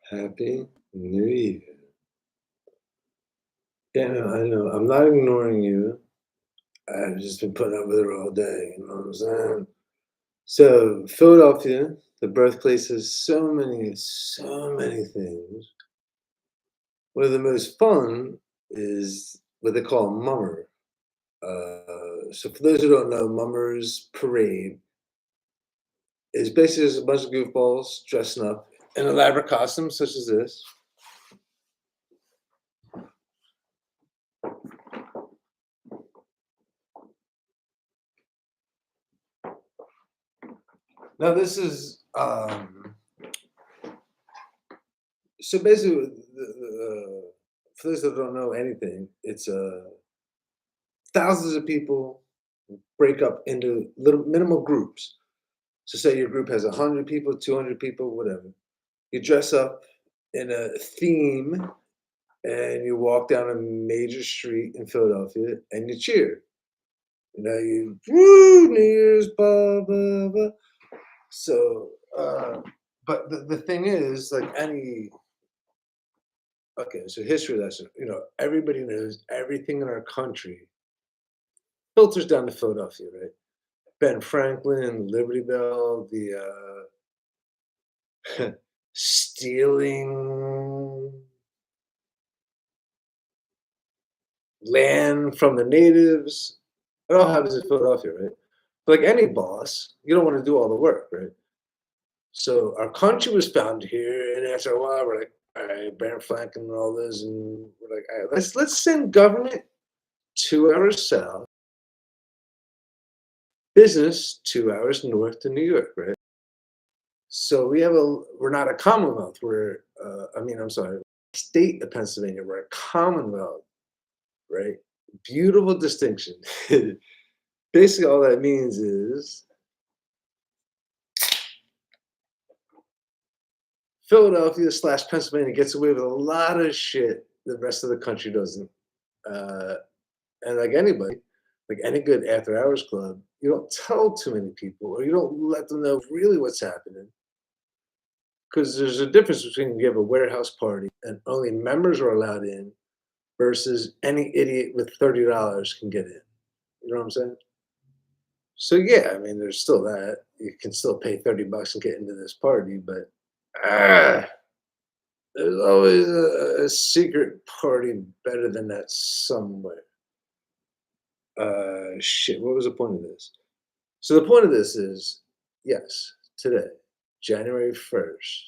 Happy New Year. Yeah, no, I know. I'm not ignoring you. I've just been putting up with it all day. You know what I'm saying? So, Philadelphia, the birthplace of so many things. One of the most fun is what they call Mummer. So, for those who don't know, Mummer's Parade is basically just a bunch of goofballs dressing up in elaborate costumes, such as this. Now, this is so basically, for those that don't know anything, it's thousands of people break up into little minimal groups. So, say your group has 100 people, 200 people, whatever. You dress up in a theme and you walk down a major street in Philadelphia and you cheer. You know, you woo, New Year's, blah, blah, blah. So, but the thing is, like any okay, so history lesson. You know, everybody knows everything in our country filters down to Philadelphia, right? Ben Franklin, Liberty Bell, the stealing land from the natives. It all happens in Philadelphia, right? But like any boss, you don't want to do all the work, right? So our country was founded here, and after a while, we're like, all right, Ben Franklin and all this, and we're like, all right, let's send government 2 hours south, business 2 hours north to New York, right? So we're not a commonwealth. I'm sorry, state of Pennsylvania. We're a commonwealth, right? Beautiful distinction. Basically, all that means is Philadelphia slash Pennsylvania gets away with a lot of shit the rest of the country doesn't. Uh, and like anybody, like any good after hours club, you don't tell too many people or you don't let them know really what's happening. Because there's a difference between you have a warehouse party and only members are allowed in versus any idiot with $30 can get in. You know what I'm saying? So yeah, I mean, there's still that. You can still pay $30 and get into this party, but ah, there's always a secret party better than that somewhere. Shit. What was the point of this? So the point of this is, yes, today, January 1st,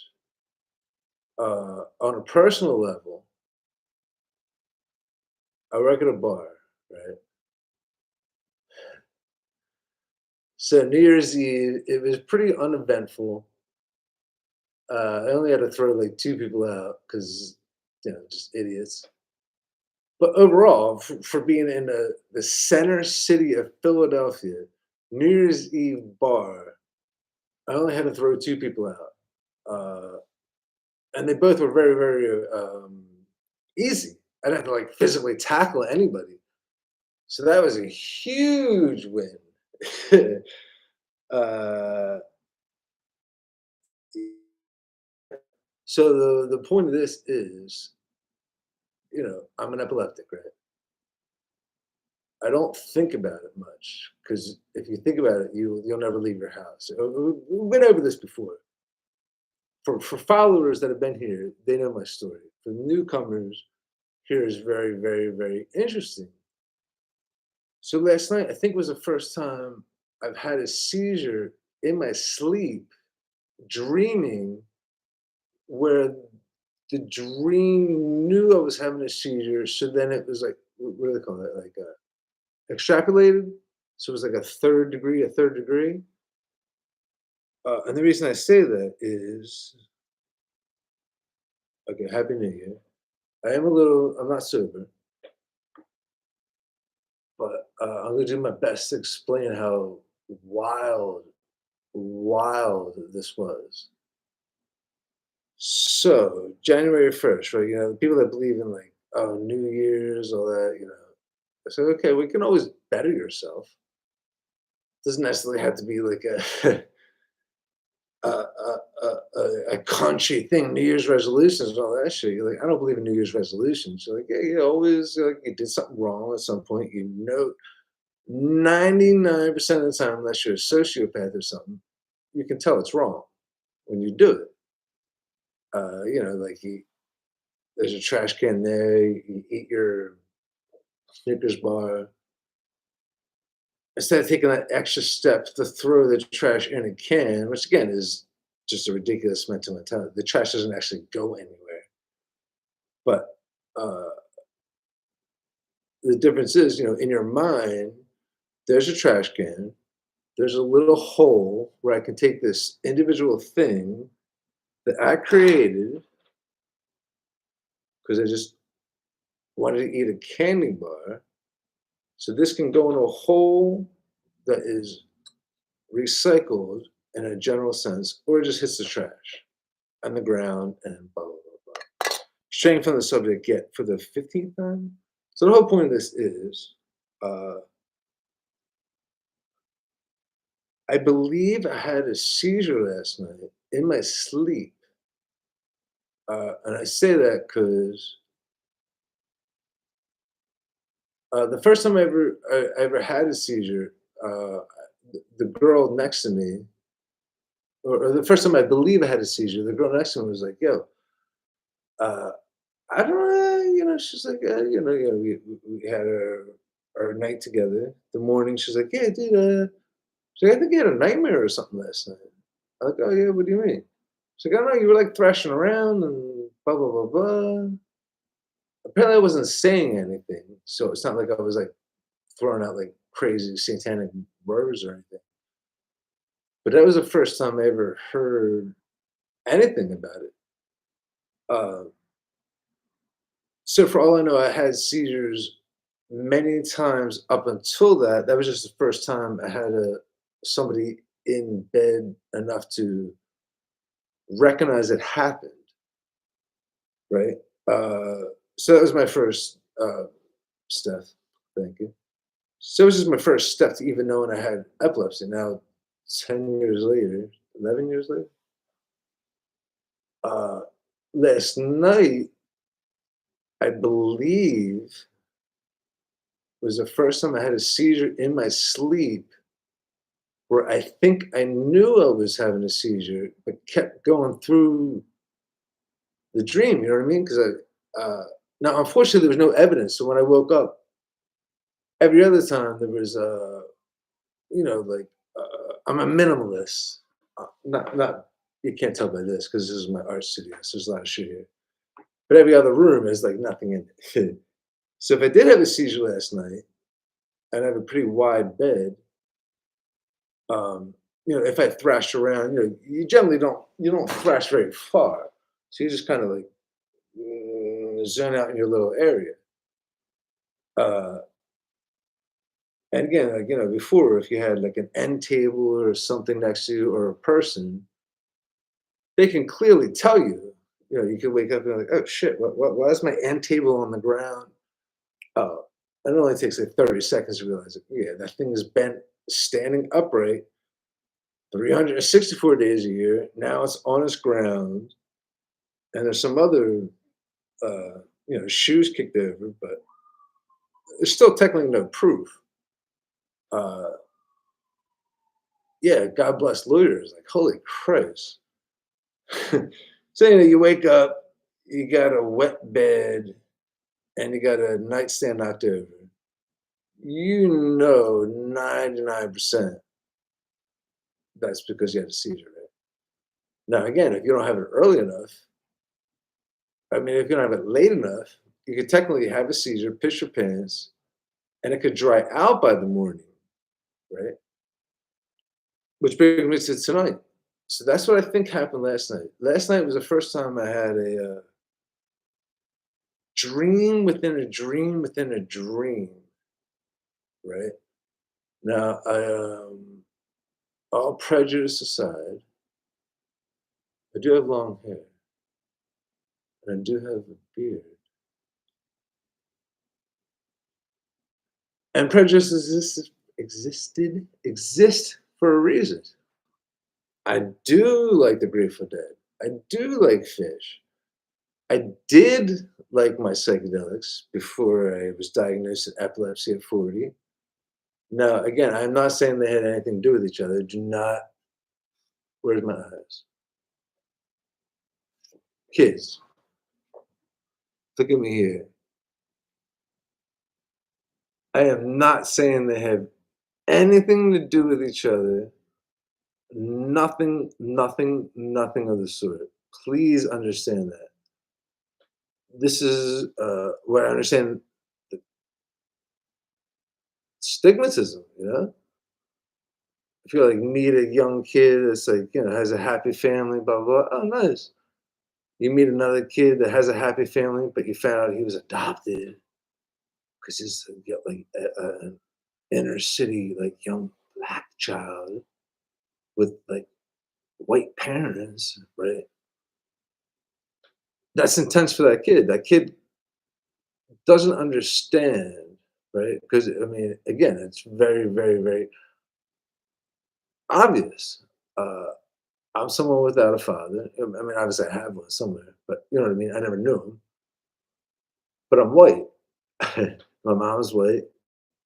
on a personal level, I work at a bar, right? So New Year's Eve, it was pretty uneventful. I only had to throw like 2 people out because, just idiots. But overall, for being in the center city of Philadelphia, New Year's Eve bar, I only had to throw 2 people out. And they both were very, very easy. I didn't have to like physically tackle anybody. So that was a huge win. uh, so the point of this is, I'm an epileptic, right? I don't think about it much because if you think about it, you'll never leave your house. We've been over this before. For followers that have been here, they know my story. For newcomers, here is very, very, very interesting. So last night, I think was the first time I've had a seizure in my sleep, dreaming where the dream knew I was having a seizure. So then it was like, what do they call that? Like extrapolated. So it was like a third degree. And the reason I say that is, okay, Happy New Year. I'm not sober, but I'm going to do my best to explain how wild, wild this was. So, January 1st, right? The people that believe in like, oh, New Year's, all that. I said, okay, we can always better yourself. Doesn't necessarily have to be like a a country thing, New Year's resolutions and all that shit. You're like, I don't believe in New Year's resolutions. You're like, yeah, you always like you did something wrong at some point. 99% of the time, unless you're a sociopath or something, you can tell it's wrong when you do it. Like there's a trash can there. You eat your Snickers bar. Instead of taking that extra step to throw the trash in a can, which again is just a ridiculous mental mentality. The trash doesn't actually go anywhere. But uh, the difference is, in your mind, there's a trash can. There's a little hole where I can take this individual thing that I created because I just wanted to eat a candy bar. So this can go in a hole that is recycled in a general sense, or it just hits the trash on the ground and blah, blah, blah, blah. Straying from the subject yet for the 15th time. So the whole point of this is uh, I believe I had a seizure last night in my sleep. And I say that because the first time I ever had a seizure, the girl next to me, or the first time I believe I had a seizure, the girl next to me was like, "Yo, uh, I don't know," she's like, we had our night together. The morning, she's like, "Yeah, dude, she's like, I think you had a nightmare or something last night." I'm like, "Oh yeah, what do you mean?" She's like, "I don't know, you were like thrashing around and blah blah blah blah." Apparently, I wasn't saying anything, so it's not like I was like throwing out like crazy satanic words or anything. But that was the first time I ever heard anything about it. Uh, so for all I know, I had seizures many times up until that. That was just the first time I had somebody in bed enough to recognize it happened, right? So that was my first step. Thank you. So it was just my first step to even knowing I had epilepsy. Now, 10 years later, 11 years later, uh, last night, I believe, was the first time I had a seizure in my sleep where I think I knew I was having a seizure, but kept going through the dream. You know what I mean? Because now, unfortunately, there was no evidence. So when I woke up, every other time there was, like I'm a minimalist. Not you can't tell by this because this is my art studio. So there's a lot of shit here. But every other room is like nothing in it. So if I did have a seizure last night and I have a pretty wide bed, if I thrashed around, you generally don't thrash very far. So you just kind of like zone out in your little area. Uh, and again, like before, if you had like an end table or something next to you or a person, they can clearly tell you. You can wake up and be like, oh shit, why is my end table on the ground? Oh, it only takes like 30 seconds to realize it. Yeah, that thing is bent, standing upright 364 days a year. Now it's on its ground, and there's some other, shoes kicked over, but there's still technically no proof. Uh, yeah, God bless lawyers. Like, holy Christ. So, you wake up, you got a wet bed, and you got a nightstand knocked over. 99% that's because you had a seizure, right? Now, again, if you don't have it early enough, I mean, if you don't have it late enough, you could technically have a seizure, piss your pants, and it could dry out by the morning, right? Which brings me to tonight. So that's what I think happened last night. Last night was the first time I had a dream within a dream within a dream, right? Now, all prejudice aside, I do have long hair and I do have a beard. And prejudice exist for a reason. I do like the Grateful Dead. I do like Fish. I did like my psychedelics before I was diagnosed with epilepsy at 40. Now, again, I'm not saying they had anything to do with each other. Do not where's my eyes? Kids, look at me here. I am not saying they have anything to do with each other. Nothing, nothing, nothing of the sort. Please understand that. This is what I understand stigmatism, you know? If you like meet a young kid that's like, has a happy family, blah, blah, blah. Oh, nice. You meet another kid that has a happy family, but you found out he was adopted because he's like an inner city, like young black child with like white parents, right? That's intense for that kid. That kid doesn't understand, right? Because I mean, again, it's very, very, very obvious. Uh, I'm someone without a father. I mean, obviously, I have one somewhere, but you know what I mean. I never knew him, but I'm white. My mom's white.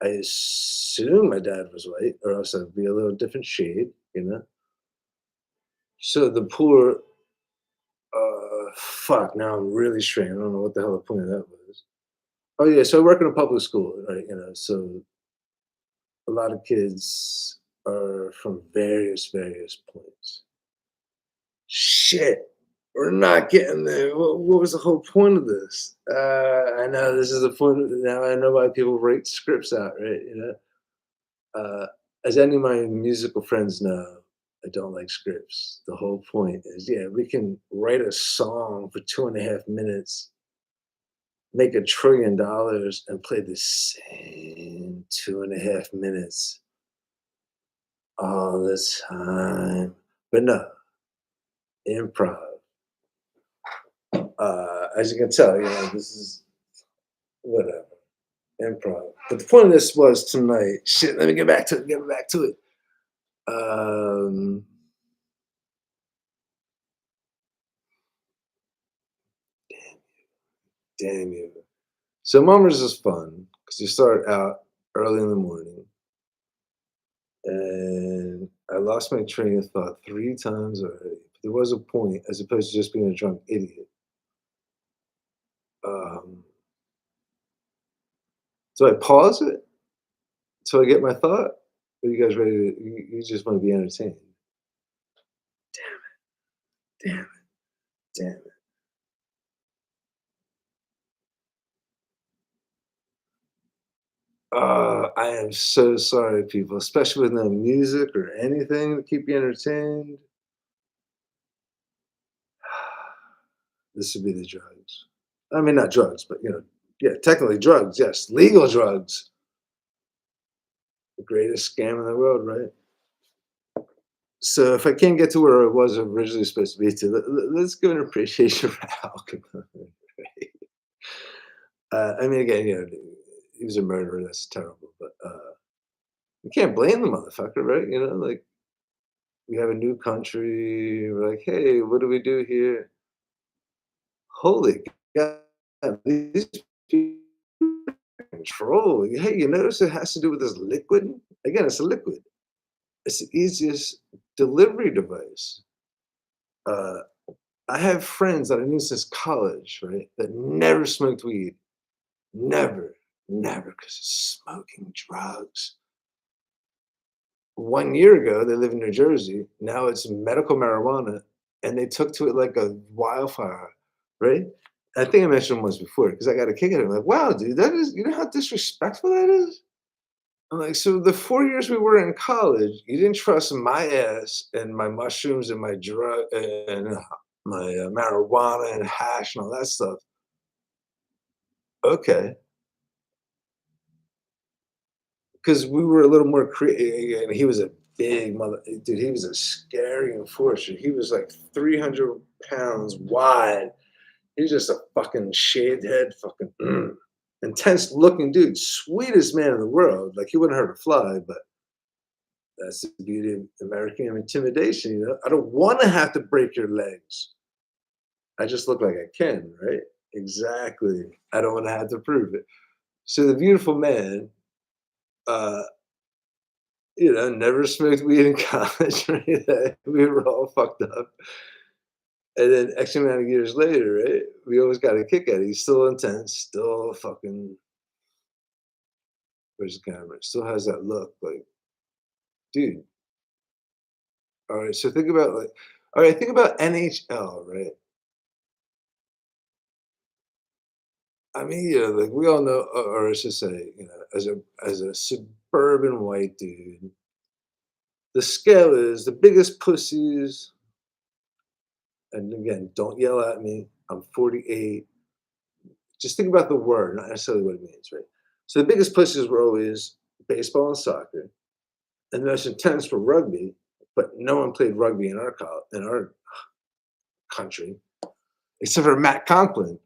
I assume my dad was white, or else I'd be a little different shade, you know. So the poor, fuck. Now I'm really strained. I don't know what the hell the point of that was. Oh yeah, so I work in a public school, right? So a lot of kids are from various points. Shit, we're not getting there. What was the whole point of this? I know this is the point. Now I know why people write scripts out, right? As any of my musical friends know, I don't like scripts. The whole point is, yeah, we can write a song for 2.5 minutes, make $1 trillion, and play the same 2.5 minutes all the time. But no, improv. As you can tell, this is whatever improv. But the point of this was tonight. Shit, let me get back to it. Get back to it. Um, damn you. So mummers is fun because you start out early in the morning, and I lost my train of thought 3 times already. There was a point, as opposed to just being a drunk idiot. Um, so I pause it so I get my thought. Are you guys ready to? You just want to be entertained. Damn it! Damn it! I am so sorry, people, especially with no music or anything to keep you entertained. This would be the drugs. I mean, not drugs, but yeah, technically drugs. Yes, legal drugs. The greatest scam in the world, right? So if I can't get to where I was originally supposed to be to, let's go an appreciation for alcohol. Right? I mean, again, he was a murderer. That's terrible, but you can't blame the motherfucker, right? Like we have a new country. We're like, hey, what do we do here? Holy God, these people are in control. Hey, you notice it has to do with this liquid? Again, it's a liquid. It's the easiest delivery device. Uh, I have friends that I knew since college, right, that never smoked weed. Never, never, because it's smoking drugs. 1 year ago, they live in New Jersey. Now it's medical marijuana, and they took to it like a wildfire, right? I think I mentioned once before because I got a kick at it. I'm like, wow, dude, that is, you know how disrespectful that is? I'm like, so the 4 years we were in college, you didn't trust my ass and my mushrooms and my drug and my marijuana and hash and all that stuff. Okay, because we were a little more creative, and he was a big mother, dude. He was a scary enforcer. He was like 300 pounds wide. He was just a fucking shaved head, fucking intense looking dude, sweetest man in the world. Like he wouldn't hurt a fly, but That's the beauty of American intimidation, you know? I don't wanna have to break your legs. I just look like I can, right? Exactly. I don't wanna have to prove it. So the beautiful man, uh, never smoked weed in college or anything. We were all fucked up. And then X amount of years later, right? We always got a kick at it. He's still intense, still fucking where's the camera? Still has that look like, dude. All right. So think about like, all right, think about NHL, right? I mean, like we all know, or I should say, as a suburban white dude, the scale is the biggest pussies. And again, don't yell at me. I'm 48. Just think about the word, not necessarily what it means, right? So the biggest pussies were always baseball and soccer, and the most intense were rugby. But no one played rugby in our country except for Matt Conklin.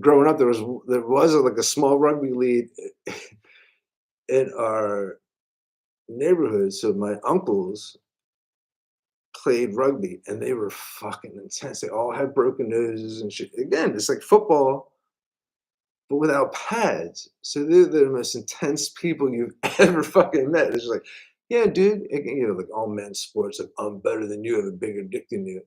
Growing up, there was like a small rugby league in our neighborhood. So my uncles played rugby, and they were fucking intense. They all had broken noses and shit. Again, it's like football, but without pads. So they're the most intense people you've ever fucking met. It's just like, yeah, dude, like all men's sports, like I'm better than you, have a bigger dick than you.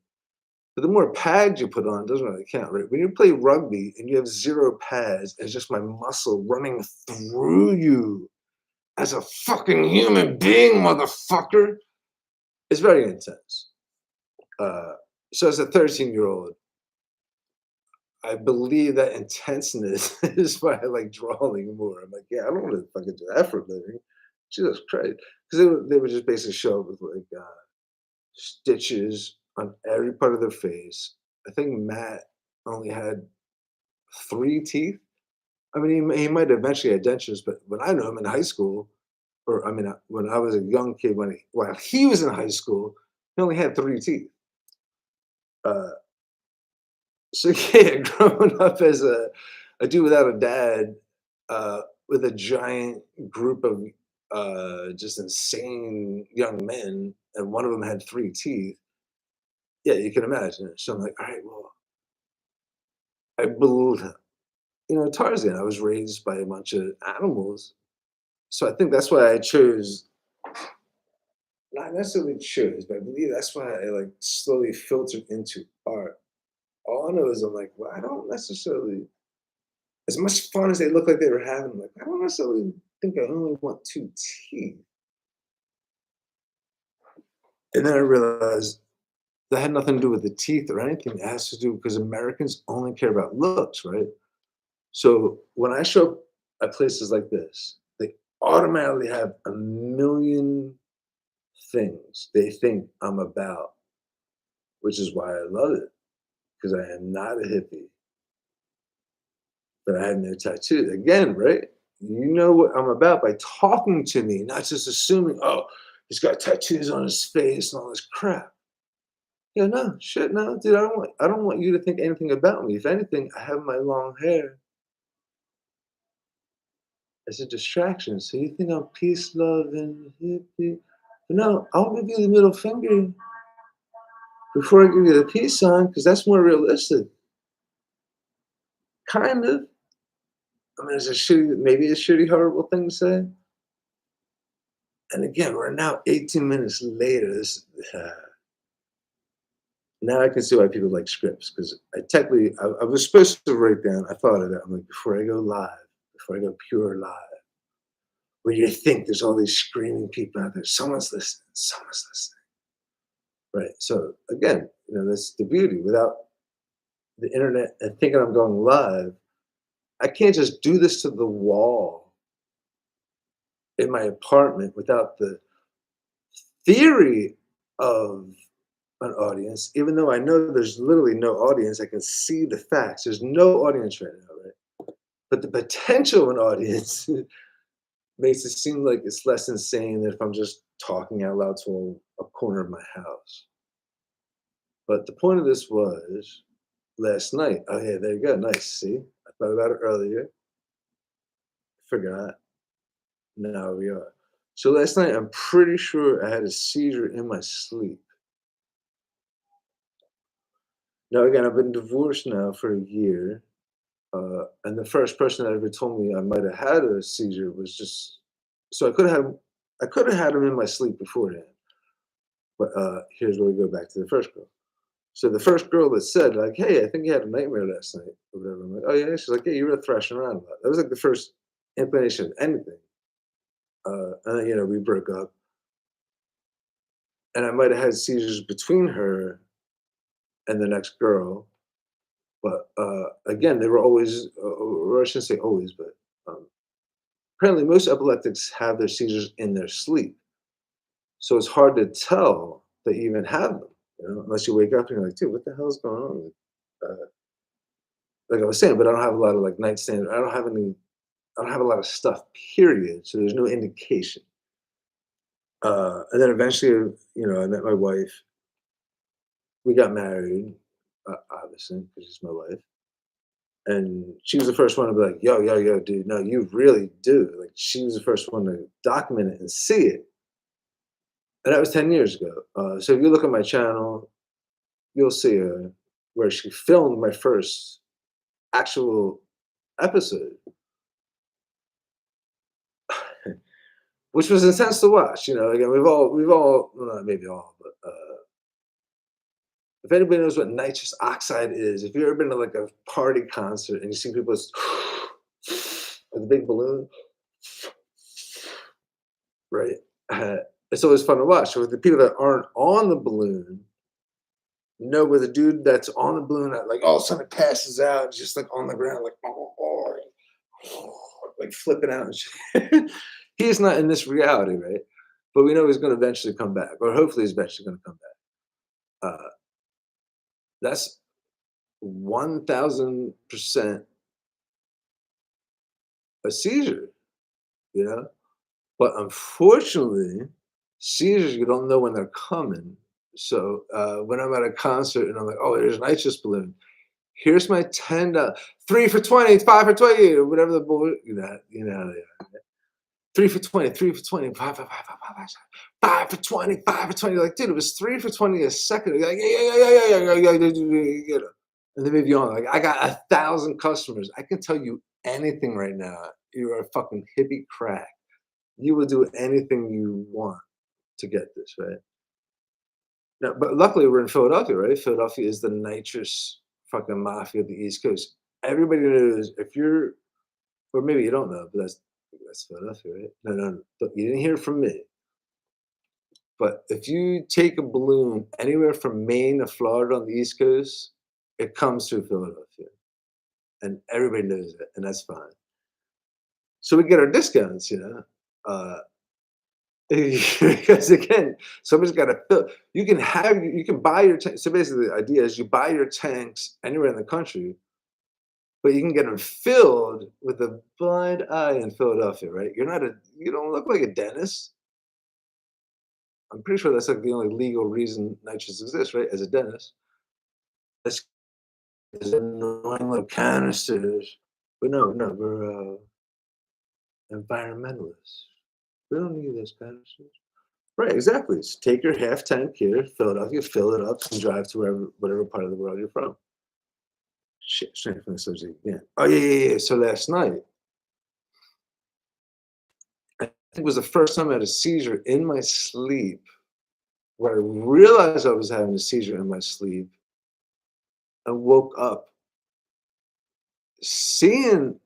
But the more pads you put on, it doesn't really count, right? When you play rugby and you have zero pads, it's just my muscle running through you as a fucking human being, motherfucker. It's very intense. Uh, so as a 13-year-old, I believe that intenseness is why I like drawing more. I'm like, yeah, I don't want to fucking do that for a living. Jesus Christ. Because they would just basically show up with like stitches on every part of their face. I think Matt only had 3 teeth. I mean, he might eventually have dentures, but when I knew him in high school, or I mean, when I was a young kid, while he was in high school, he only had 3 teeth. Uh, so yeah, growing up as a dude without a dad, with a giant group of just insane young men, and one of them had 3 teeth. Yeah, you can imagine. So I'm like, all right, well, I believe, Tarzan. I was raised by a bunch of animals, so I think that's why I chose. Not necessarily chose, but I believe that's why I like slowly filtered into art. All I know is I'm like, well, I don't necessarily, as much fun as they look like they were having, like, I don't necessarily think I only want 2 teeth. And then I realized that had nothing to do with the teeth or anything. It has to do because Americans only care about looks, right? So when I show up at places like this, they automatically have a million things they think I'm about, which is why I love it. Because I am not a hippie, but I have no tattoos. Again, right? You know what I'm about by talking to me, not just assuming, oh, he's got tattoos on his face and all this crap. Yeah, no, shit, no, dude. I don't want you to think anything about me. If anything, I have my long hair as a distraction. So you think I'm peace, love, and hippie? But no, I'll give you the middle finger before I give you the peace sign, because that's more realistic. Kind of. I mean, it's a shitty, maybe a shitty, horrible thing to say. And again, we're now 18 minutes later. Now I can see why people like scripts, because I was supposed to write down. I thought of that. I'm like, before I go live, before I go pure live, where you think there's all these screaming people out there. Someone's listening. Someone's listening. Right. So again, that's the beauty. Without the internet and thinking I'm going live, I can't just do this to the wall in my apartment without the theory of an audience, even though I know there's literally no audience. I can see the facts. There's no audience right now, right? But the potential of an audience makes it seem like it's less insane than if I'm just talking out loud to a corner of my house. But the point of this was last night. Oh yeah, there you go. Nice. See, I thought about it earlier. Forgot. Now we are. So last night, I'm pretty sure I had a seizure in my sleep. Now, again, I've been divorced now for a year, and the first person that ever told me I might have had a seizure was just so I could have had him in my sleep beforehand. But here's where we go back to the first girl. So the first girl that said like, "Hey, I think you had a nightmare last night," or whatever. I'm like, "Oh yeah." She's like, "Yeah, you were thrashing around a lot." That was like the first inclination of anything. And then, we broke up, and I might have had seizures between her and the next girl. But again, they were always, or I shouldn't say always, but um, apparently most epileptics have their seizures in their sleep. So it's hard to tell that you even have them, unless you wake up and you're like, dude, what the hell is going on? Like I was saying, but I don't have a lot of like nightstand. I don't have a lot of stuff, period. So there's no indication. And then eventually, I met my wife. We got married, obviously, because she's my wife. And she was the first one to be like, yo, yo, yo, dude, no, you really do. Like, she was the first one to document it and see it. And that was 10 years ago. So if you look at my channel, you'll see where she filmed my first actual episode, which was intense to watch. Again, well, not maybe all, but if anybody knows what nitrous oxide is, if you've ever been to like a party concert and you see people with a big balloon, right? Uh, it's always fun to watch. So the people that aren't on the balloon where the dude that's on the balloon that like all of a sudden passes out, just like on the ground, like like flipping out and shit. He's not in this reality, right? But we know he's going to eventually come back, or hopefully he's eventually going to come back. That's 1000% a seizure, you know. But unfortunately, seizures you don't know when they're coming. So when I'm at a concert and I'm like, oh, there's an nitrous balloon. Here's my $10, 3 for 20, 5 for 20, or whatever the bull, how they are. 3 for 20, 3 for 20, five for 20, 5 for 20. Like, dude, it was 3 for 20 a second. You're like, yeah, yeah, yeah, yeah, yeah, yeah, yeah, yeah. And they move you on. Like, I got 1,000 customers. I can tell you anything right now. You're a fucking hippie crack. You will do anything you want to get this, right? Now, but luckily we're in Philadelphia, right? Philadelphia is the nitrous fucking mafia of the East Coast. Everybody knows if you're, or maybe you don't know, but that's Philadelphia, right? No, no, no, you didn't hear it from me. But if you take a balloon anywhere from Maine to Florida on the East Coast, it comes through Philadelphia, and everybody knows it, and that's fine. So we get our discounts, uh, because again, somebody's got to fill. You can buy your tank. So basically, the idea is you buy your tanks anywhere in the country, but you can get them filled with a blind eye in Philadelphia, right? You don't look like a dentist. I'm pretty sure that's like the only legal reason nitrous exists, right? As a dentist, that's is annoying little canisters. But no, no, we're environmentalists. We don't need those canisters. Right, exactly. Just take your half tank here, Philadelphia, fill it up, and drive to whatever part of the world you're from. Shit, straight from the subject again. Oh yeah, yeah, yeah. So last night, I think it was the first time I had a seizure in my sleep, where I realized I was having a seizure in my sleep, and woke up seeing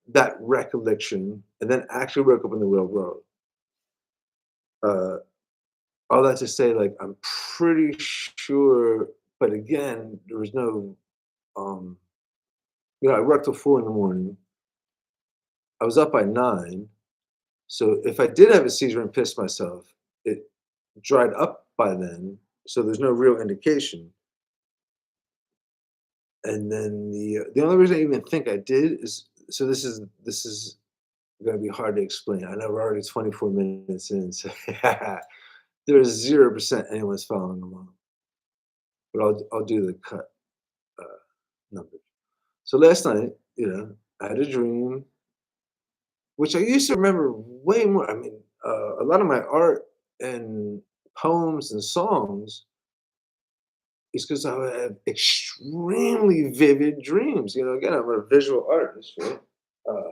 that recollection, and then actually woke up in the real world. Uh, all that to say, like, I'm pretty sure, but again, there was no, um, I worked till 4 in the morning. I was up by 9. So if I did have a seizure and pissed myself, it dried up by then. So there's no real indication. And then the only reason I even think I did is so this is gonna be hard to explain. I know we're already 24 minutes in, so there's 0% anyone's following along. But I'll do the cut uh, numbers. So last night, I had a dream, which I used to remember way more. I mean, a lot of my art and poems and songs is because I have extremely vivid dreams. You know, again, I'm a visual artist, right? Uh,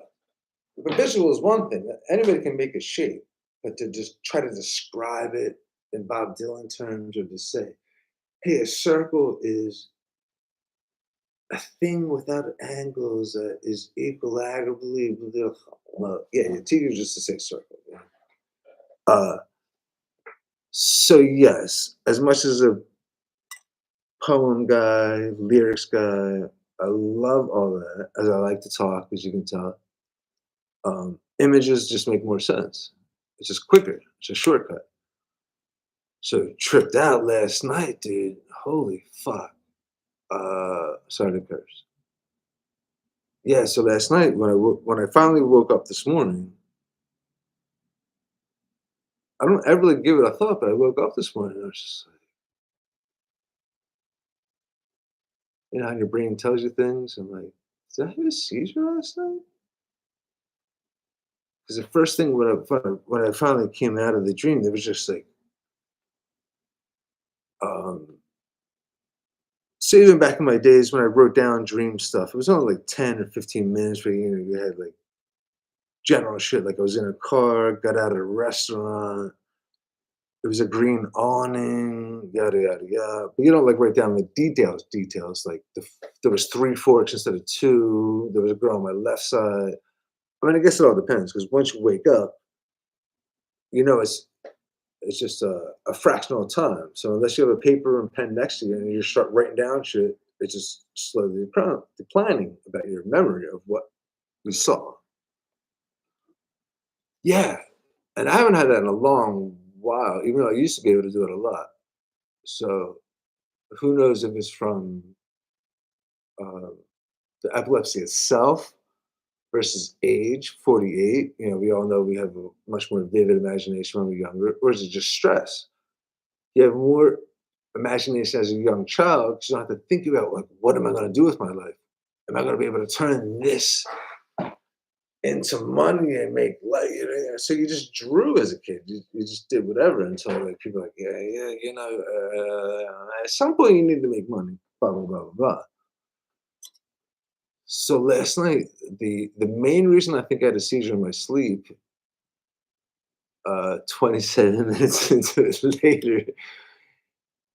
but visual is one thing. Anybody can make a shape, but to just try to describe it in Bob Dylan terms or to say, hey, a circle is a thing without angles that is equilibrably. Well, yeah, your teacher just to say circle. Yeah. Uh, so yes, as much as a poem guy, lyrics guy, I love all that. As I like to talk, as you can tell, images just make more sense. It's just quicker. It's a shortcut. So tripped out last night, dude. Holy fuck. Sorry to curse. Yeah. So last night when I finally woke up this morning, I don't ever really give it a thought, but I woke up this morning and I was just like, you know how your brain tells you things? I'm like, did I have a seizure last night? Because the first thing when I finally came out of the dream, there was just like, um, so even back in my days when I wrote down dream stuff, it was only like 10 or 15 minutes, but you had like general shit. Like I was in a car, got out of a restaurant, it was a green awning, yada yada yada. But you don't like write down the details. Like there was three forks instead of two. There was a girl on my left side. I mean, I guess it all depends because once you wake up, you know it's just a fractional time. So unless you have a paper and pen next to you and you start writing down shit, it's just slowly declining about your memory of what you saw. Yeah, and I haven't had that in a long while, even though I used to be able to do it a lot. So who knows if it's from uh, the epilepsy itself versus age, 48. You know, we all know we have a much more vivid imagination when we're younger, or is it just stress? You have more imagination as a young child because you don't have to think about like, what am I going to do with my life? Am I going to be able to turn this into money and make like so you just drew as a kid. You just did whatever until like people are like, yeah, yeah, you know, at some point you need to make money, blah blah blah blah blah. So last night, the main reason I think I had a seizure in my sleep, 27 minutes into it later,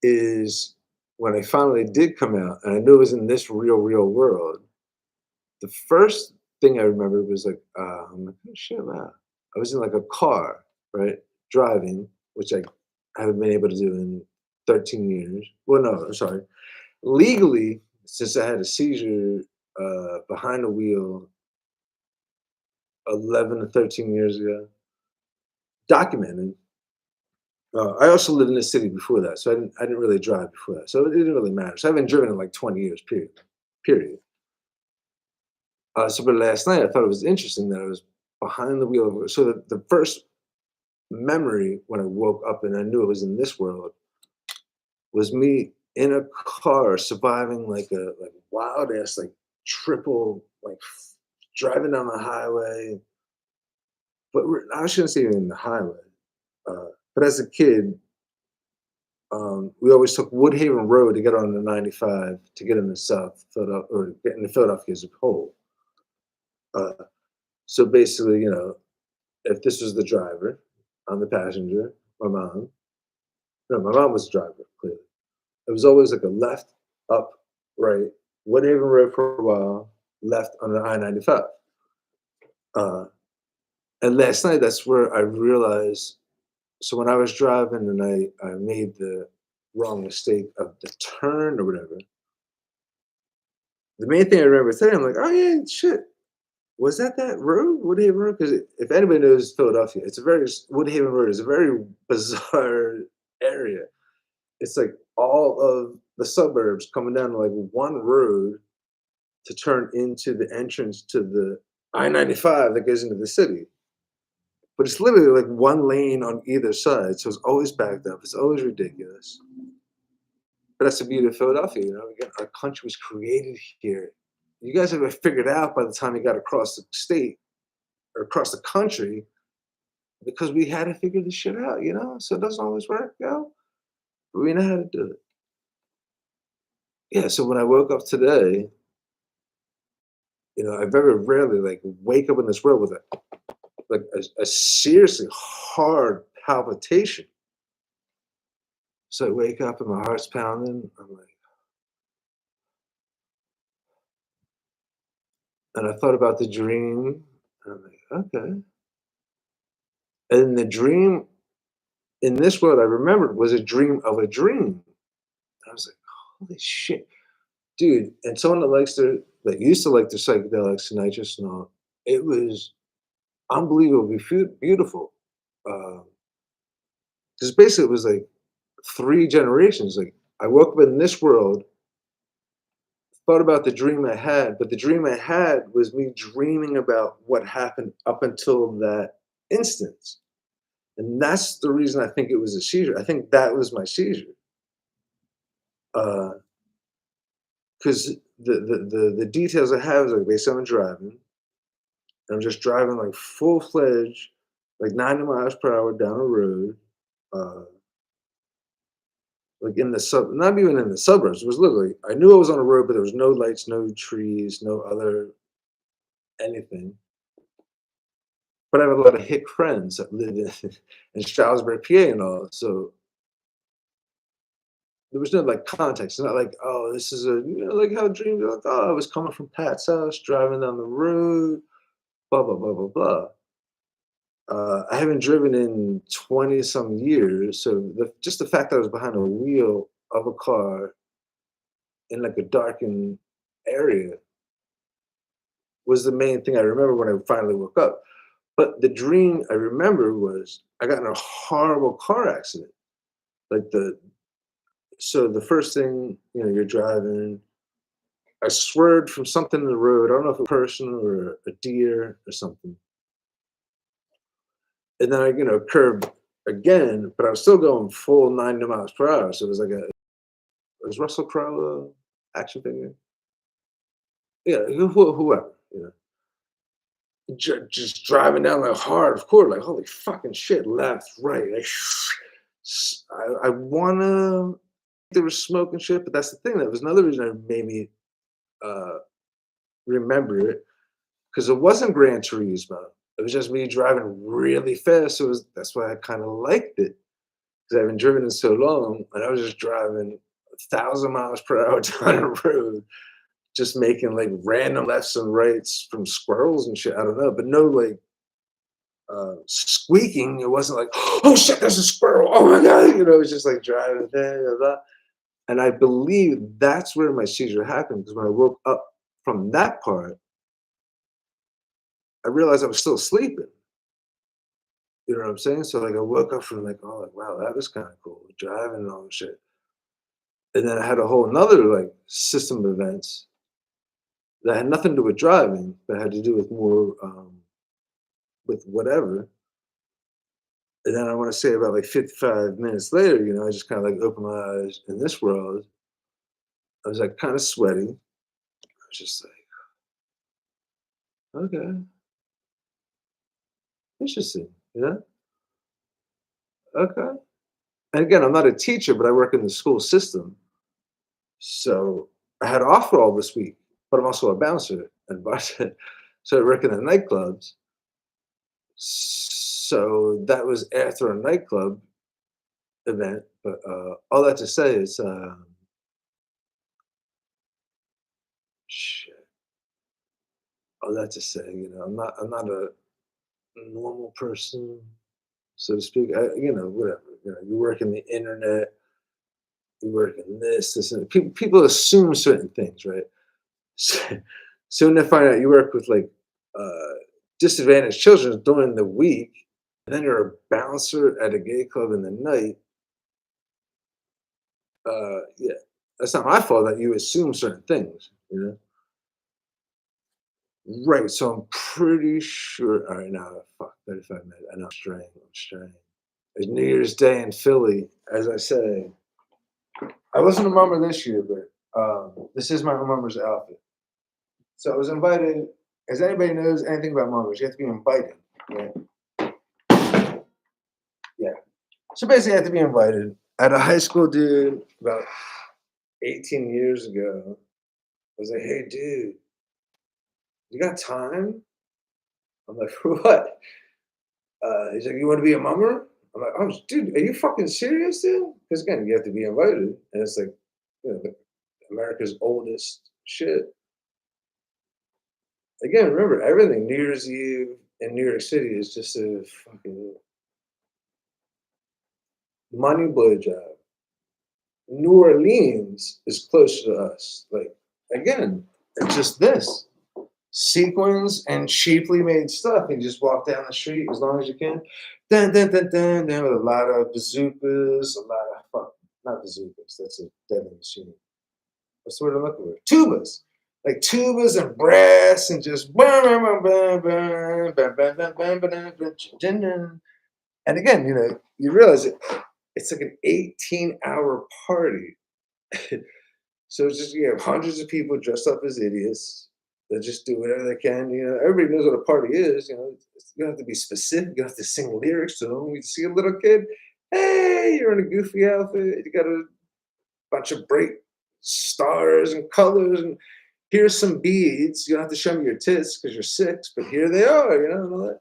is when I finally did come out and I knew it was in this real world. The first thing I remember was like, I'm like, oh shit, wow. I was in like a car, right? Driving, which I haven't been able to do in 13 years. Well, no, I'm sorry. Legally, since I had a seizure behind the wheel 11 to 13 years ago, documented. I also lived in the city before that, so I didn't really drive before that, so it didn't really matter. So I haven't driven in like 20 years, period. Period. But last night I thought it was interesting that I was behind the wheel. So the first memory when I woke up and I knew it was in this world was me in a car surviving like wild ass like triple like driving down the highway. But I shouldn't say even the highway. But as a kid, we always took Woodhaven Road to get on the 95 to get in the South Philadelphia or get into Philadelphia as a whole. Uh, so basically, you know, if this was the driver, I'm the passenger, my mom. No, my mom was the driver, clearly. It was always like a left, up, right, Woodhaven Road for a while, left on the I-95. Uh, and last night, that's where I realized. So when I was driving and I made the wrong mistake of the turn or whatever, the main thing I remember saying, I'm like, oh yeah, shit. Was that road, Woodhaven Road? Because if anybody knows Philadelphia, it's a very Woodhaven Road is a very bizarre area. It's like all of the suburbs coming down to like one road to turn into the entrance to the I-95 that goes into the city. But it's literally like one lane on either side, so it's always backed up. It's always ridiculous. But that's the beauty of Philadelphia, you know. Again, our country was created here. You guys have it figured out by the time you got across the state or across the country because we had to figure this shit out, So it doesn't always work, but we know how to do it. Yeah, so when I woke up today, I very rarely like wake up in this world with a seriously hard palpitation. So I wake up and my heart's pounding. I'm like, and I thought about the dream. And I'm like, okay. And the dream in this world I remembered was a dream of a dream. I was like, holy shit, dude. And someone that used to like the psychedelics and nitrous and all, it was unbelievably beautiful. Because basically it was like three generations. Like I woke up in this world, thought about the dream I had, but the dream I had was me dreaming about what happened up until that instance. And that's the reason I think it was a seizure. I think that was my seizure. Because the details I have is like basically I'm driving. I'm just driving like full fledged, like 90 miles per hour down a road. Uh, like in the not even in the suburbs. It was literally I knew I was on a road, but there was no lights, no trees, no other anything. But I have a lot of hick friends that lived in Stroudsburg, PA, and all. So there was no like context. It's not like, oh, this is like how dreams are like, oh, I was coming from Pat's house, driving down the road, blah blah blah blah blah. I haven't driven in 20 some years, so just the fact that I was behind a wheel of a car in like a darkened area was the main thing I remember when I finally woke up. But the dream I remember was I got in a horrible car accident. Like the first thing, you're driving. I swerved from something in the road. I don't know if it was a person or a deer or something. And then I, curved again, but I was still going full 90 miles per hour. So it was like was Russell Crowe action figure? Yeah, whoever, just driving down like hard, of course, like holy fucking shit, left, right. Like, I wanna there was smoke and shit, but that's the thing. That was another reason I made me uh, remember it because it wasn't Gran Turismo. It was just me driving really fast. So that's why I kind of liked it because I haven't driven in so long, and I was just driving 1,000 miles per hour down the road, just making like random lefts and rights from squirrels and shit. I don't know, but no like squeaking. It wasn't like, oh shit, there's a squirrel. Oh my god, it was just like driving. Blah, blah, blah. And I believe that's where my seizure happened because when I woke up from that part, I realized I was still sleeping. You know what I'm saying? So like I woke up from like, oh, like, wow, that was kind of cool, driving and all that shit. And then I had a whole another like system of events that had nothing to do with driving, but had to do with more with whatever. And then I want to say about like 55 minutes later, I just kind of like opened my eyes in this world. I was like kind of sweaty. I was just like, okay, interesting, okay. And again, I'm not a teacher, but I work in the school system. So I had off all this week, but I'm also a bouncer and bartender. So I work in the nightclubs. So that was after a nightclub event. But all that to say is, shit. All that to say, I'm not a normal person, so to speak. Whatever. You work in the internet, you work in this, and people assume certain things, right? So, soon they find out you work with like disadvantaged children during the week, and then you're a bouncer at a gay club in the night. Yeah, that's not my fault that you assume certain things, Right. So I'm pretty sure. All right, now fuck 35 minutes. I know I'm straying. It's New Year's Day in Philly, as I say. I wasn't a mummer this year, but this is my mummer's outfit. So I was invited. As anybody knows anything about mummers, you have to be invited. Right? So basically, I had to be invited at a high school dude about 18 years ago. I was like, "Hey, dude, you got time?" I'm like, "For what?" He's like, "You want to be a mummer?" I'm like, "Oh, dude, are you fucking serious, dude?" Because again, you have to be invited, and it's like, like America's oldest shit. Again, remember everything. New Year's Eve in New York City is just a fucking money blowjob. New Orleans is closer to us. Like again, it's just this sequins and cheaply made stuff. You just walk down the street as long as you can. Dun, dun, dun, dun, dun, with a lot of bazookas, a lot of fuck, not bazookas. That's a deadly machine. What's the word I'm looking for? Tubas, like tubas and brass, and just and again, you realize it's like an 18-hour party. So it's just you have hundreds of people dressed up as idiots that just do whatever they can. Everybody knows what a party is. You don't have to be specific. You don't have to sing lyrics to them. You see a little kid, hey, you're in a goofy outfit. You got a bunch of bright stars and colors, and here's some beads. You don't have to show me your tits because you're six, but here they are. And all that.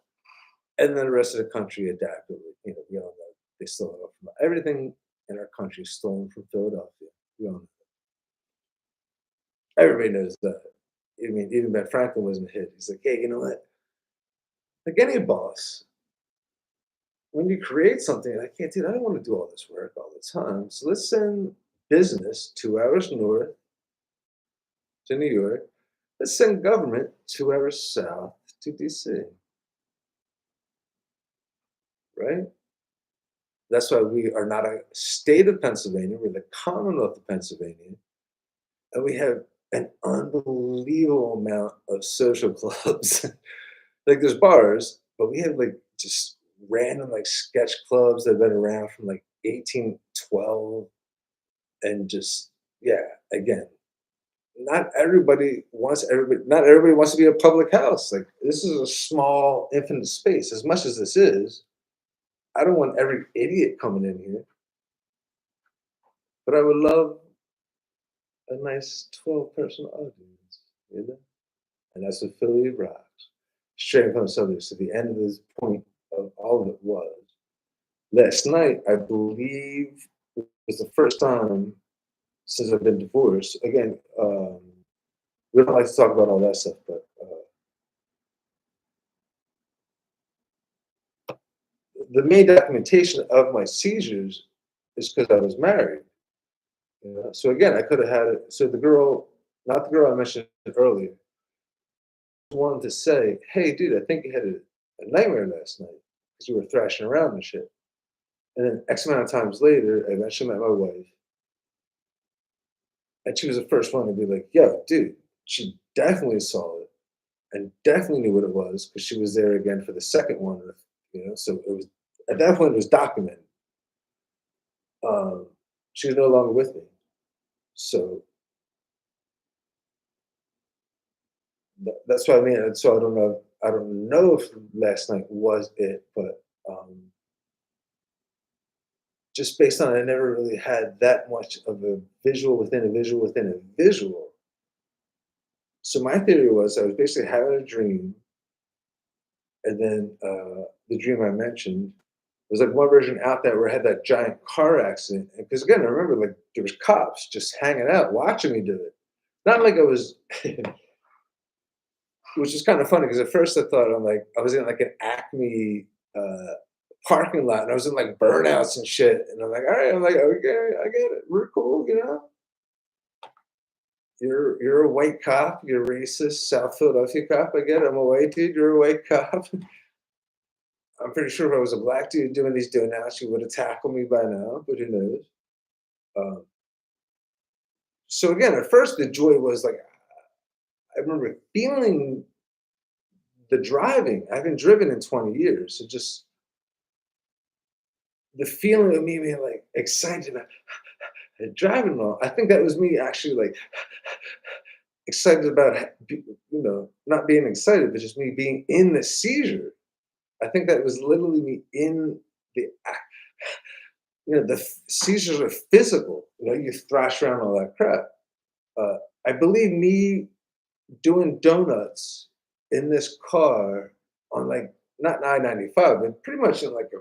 And then the rest of the country adapted. We all know they stole it from everything in our country is stolen from Philadelphia. We all know. Everybody knows that. I mean, even Ben Franklin wasn't a hit. He's like, hey, you know what? Like any boss, when you create something, like, yeah, dude, I don't want to do all this work all the time. So let's send business 2 hours north to New York. Let's send government 2 hours south to DC, right? That's why we are not a state of Pennsylvania. We're the Commonwealth of Pennsylvania. And we have an unbelievable amount of social clubs. Like there's bars, but we have like just random like sketch clubs that have been around from like 1812 and just yeah, again, not everybody wants to be a public house. Like this is a small infinite space. As much as this is, I don't want every idiot coming in here, but I would love a nice 12-person audience. And that's what Philly rocks. Straight from the subject. So the end of this point of all of it was last night, I believe, was the first time since I've been divorced. Again, we don't like to talk about all that stuff, but the main documentation of my seizures is because I was married. So again, I could have had it. So the girl, not the girl I mentioned earlier, wanted to say, "Hey, dude, I think you had a nightmare last night because you were thrashing around and shit." And then X amount of times later, I eventually met my wife, and she was the first one to be like, "Yo, dude," she definitely saw it and definitely knew what it was because she was there again for the second one. So it was at that point it was documented. Um, she was no longer with me, so that's what I mean. And so I don't know. I don't know if last night was it, but just based on I never really had that much of a visual within a visual within a visual. So my theory was I was basically having a dream, and then the dream I mentioned was like one version out there where I had that giant car accident. Because again, I remember like there was cops just hanging out watching me do it. Not like I was, which is kind of funny because at first I thought I was in like an Acme parking lot and I was in like burnouts and shit. And I'm like, all right, I'm like, okay, I get it. We're cool. You're a white cop. You're racist, South Philadelphia cop. I get it. I'm a white dude. You're a white cop. I'm pretty sure if I was a black dude doing these donouts, you would have tackled me by now. But who knows? Um, so again, at first the joy was like I remember feeling the driving. I haven't driven in 20 years, so just the feeling of me being like excited about driving along. I think that was me actually like excited about not being excited, but just me being in the seizure. I think that was literally me in the act. The seizures are physical. You thrash around all that crap. Uh, I believe me doing donuts in this car on like not I-95, but pretty much in like a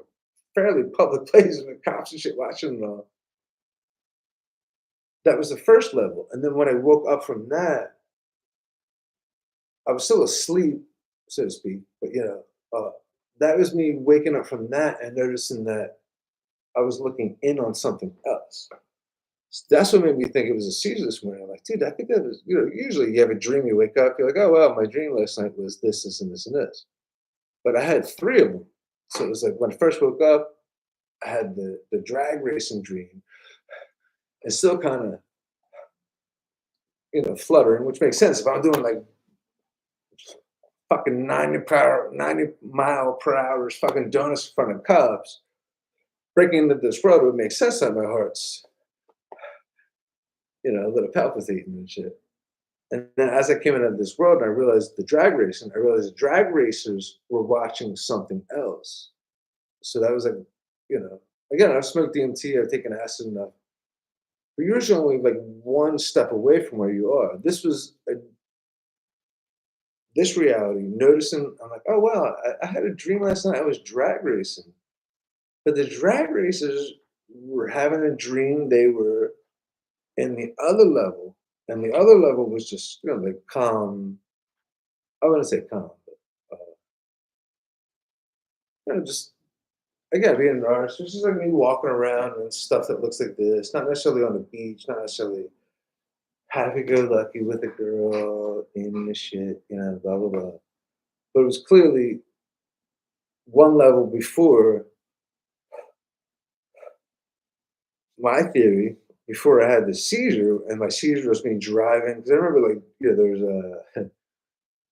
fairly public place with cops and shit watching and all. That was the first level. And then when I woke up from that, I was still asleep, so to speak, but that was me waking up from that and noticing that I was looking in on something else. That's what made me think it was a seizure this morning. I'm like, dude, I think that was, usually you have a dream, you wake up, you're like, oh, well, my dream last night was this, and this, and this. But I had three of them. So it was like when I first woke up, I had the drag racing dream and still kind of, fluttering, which makes sense. If I'm doing like fucking 90 mile per hour fucking donuts in front of cops, breaking into this world, it would make sense that my heart's, a little palpitating and shit. And then as I came into this world and I realized the drag racing, I realized the drag racers were watching something else. So that was like, again, I've smoked DMT, I've taken acid enough. But you're usually only like one step away from where you are. This reality, noticing, I'm like, oh wow, I had a dream last night. I was drag racing, but the drag racers were having a dream. They were in the other level, and the other level was just, like calm. I wouldn't say calm, but just again being honest. It's just like me walking around and stuff that looks like this. Not necessarily on the beach, not necessarily happy go lucky with a girl in the shit, blah blah blah. But it was clearly one level before my theory, before I had the seizure, and my seizure was me driving. Because I remember, like, there was a,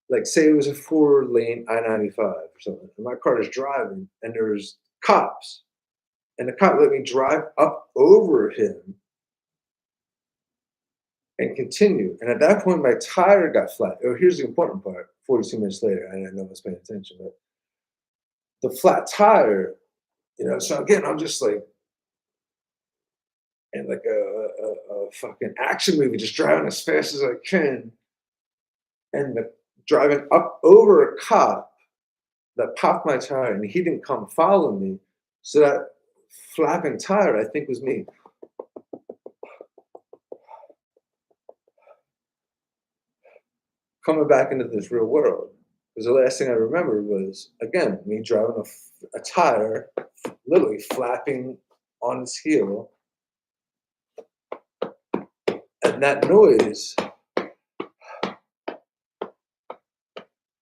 like, say it was a 4-lane I-95 or something, and my car is driving, and there's cops, and the cop let me drive up over him and continue. And at that point, my tire got flat. Oh, here's the important part. 42 minutes later, I didn't know I was paying attention, but the flat tire, so again, I'm just like in like a fucking action movie, just driving as fast as I can, and driving up over a cop that popped my tire, and he didn't come follow me. So that flapping tire, I think, was me coming back into this real world. Because the last thing I remember was, again, me driving a tire, literally flapping on its heel, and that noise.